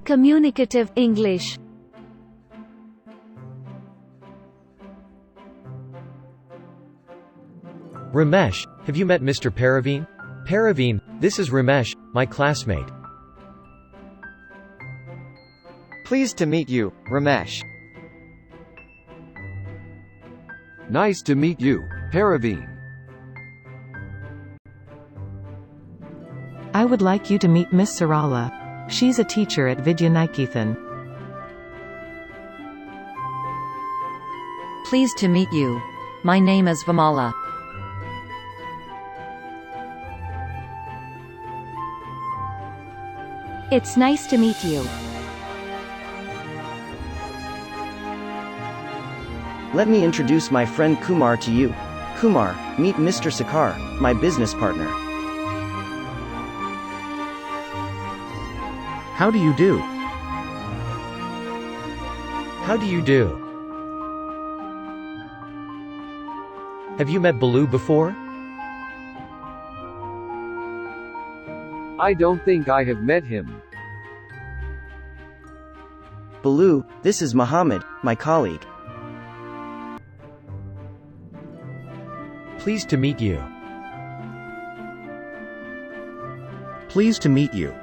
Communicative English. Ramesh, have you met Mr.Praveen? Praveen, this is Ramesh, my classmate. Pleased to meet you, Ramesh. Nice to meet you, Praveen. I would like you to meet Miss Sarala. She's a teacher at Vidya Nikethan. Pleased to meet you. My name is Vimala. It's nice to meet you. Let me introduce my friend Kumar to you. Kumar, meet Mr. Sekar, my business partner. How do you do? How do you do? Have you met Balu before? I don't think I have met him. Balu, this is Mohammed, my colleague. Pleased to meet you. Pleased to meet you.